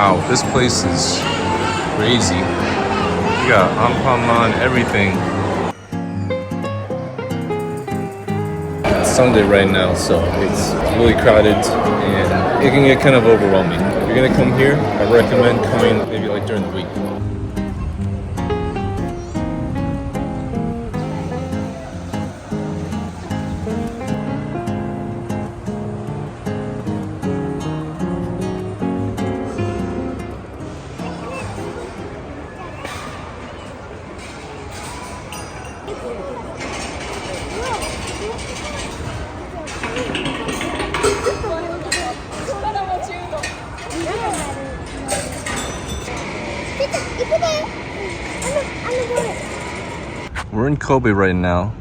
Wow, this place is crazy. You got anpanman, everything. It's Sunday right now, so it's really crowded and it can get kind of overwhelming. If you're gonna come here, I recommend coming maybe like during the week. We're in Kobe right now,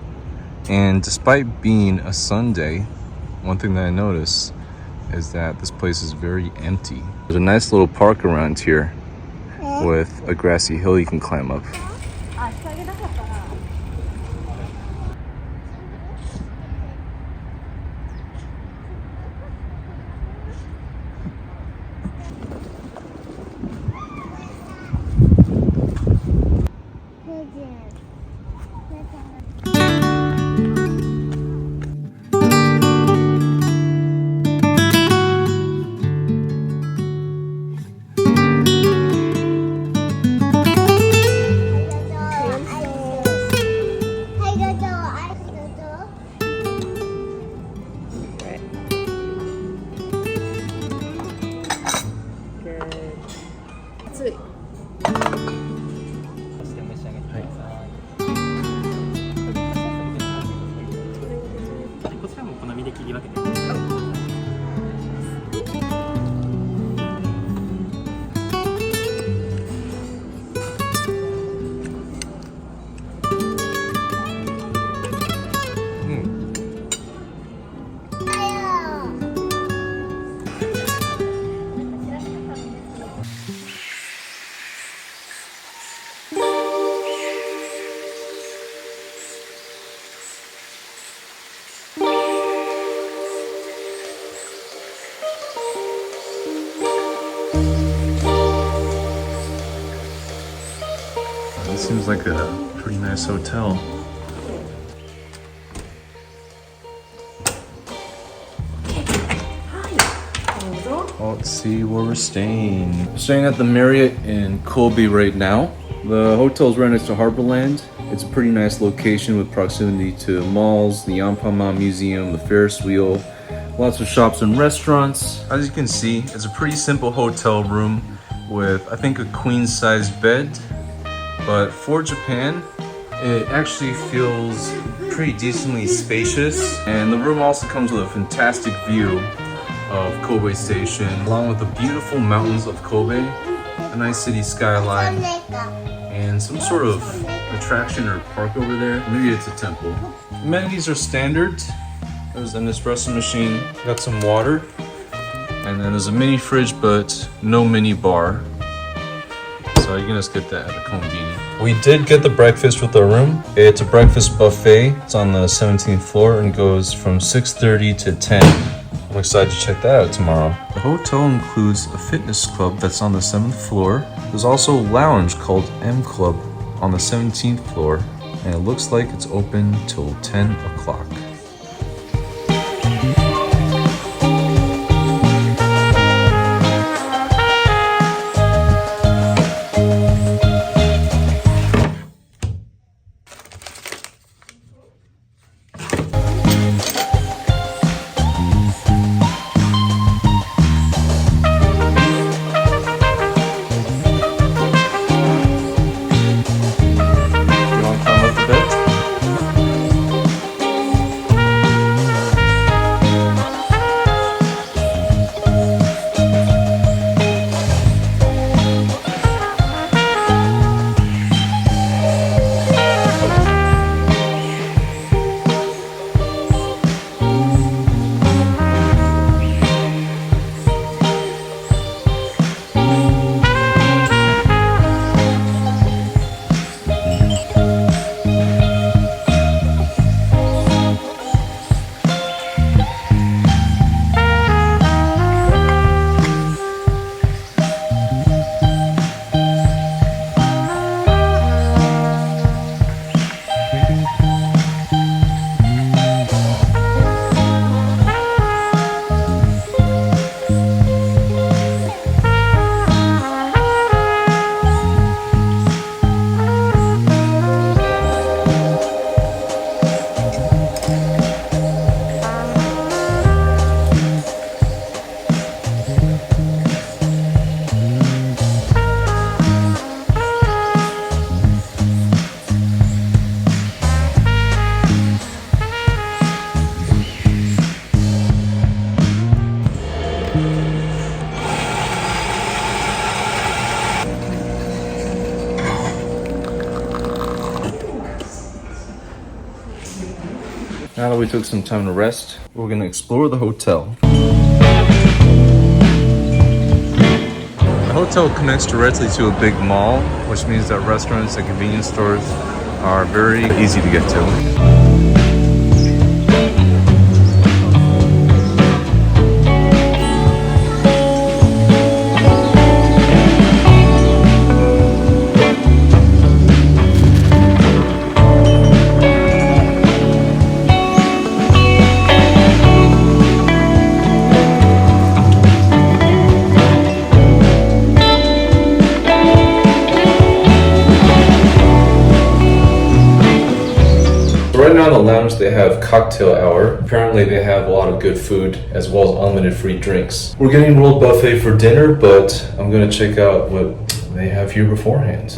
and despite being a Sunday, one thing that I noticed is that this place is very empty. There's a nice little park around here with a grassy hill you can climb up. This seems like a pretty nice hotel. Well, let's see where we're staying. We're staying at the Marriott in Kobe right now. The hotel is right next to Harborland. It's a pretty nice location with proximity to malls, the Anpanman Museum, the Ferris wheel, lots of shops and restaurants. As you can see, it's a pretty simple hotel room with, I think, a queen-size bed. But for Japan, it actually feels pretty decently spacious. And the room also comes with a fantastic view of Kobe Station, along with the beautiful mountains of Kobe, a nice city skyline, and some sort of attraction or park over there. Maybe it's a temple. Amenities are standard. There's an espresso machine, got some water, and then there's a mini fridge, but no mini bar. So you can just get that at a konbini. We did get the breakfast with our room. It's a breakfast buffet. It's on the 17th floor and goes from 6:30 to 10. I'm excited to check that out tomorrow. The hotel includes a fitness club that's on the 7th floor. There's also a lounge called M Club on the 17th floor, and it looks like it's open till 10 o'clock. Now that we took some time to rest, we're gonna explore the hotel. The hotel connects directly to a big mall, which means that restaurants and convenience stores are very easy to get to. Right now in the lounge they have cocktail hour. Apparently they have a lot of good food as well as unlimited free drinks. We're getting rolled buffet for dinner, but I'm gonna check out what they have here beforehand.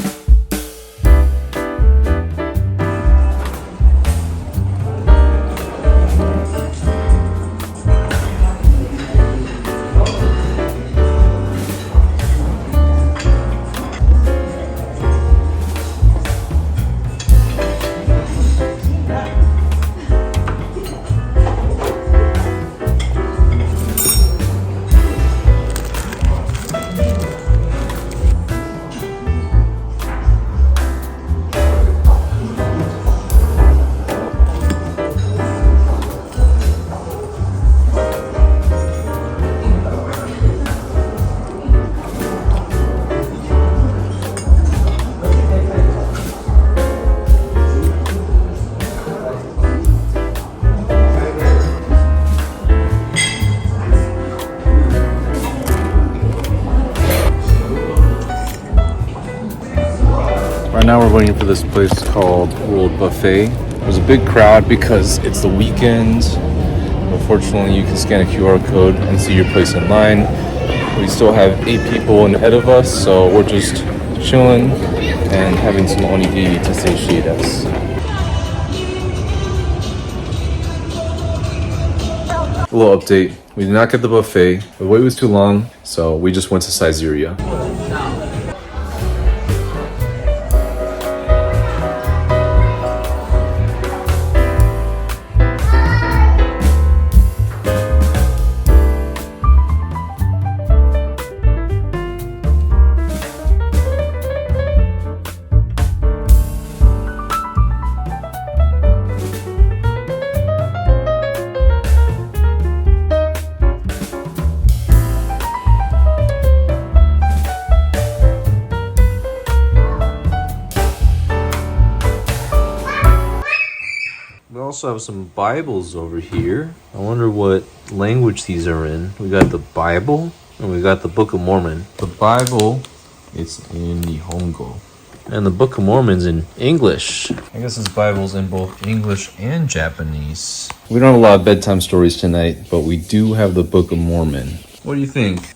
Right now we're waiting for this place called World Buffet. There's a big crowd because it's the weekend. Unfortunately, you can scan a QR code and see your place in line. We still have 8 people ahead of us, so we're just chilling and having some onigiri to satiate us. A little update. We did not get the buffet. The wait was too long, so we just went to Sizeria. We also have some Bibles over here. I wonder what language these are in. We got the Bible and we got the Book of Mormon. The Bible is in Nihongo. And the Book of Mormon's in English. I guess this Bible's in both English and Japanese. We don't have a lot of bedtime stories tonight, but we do have the Book of Mormon. What do you think?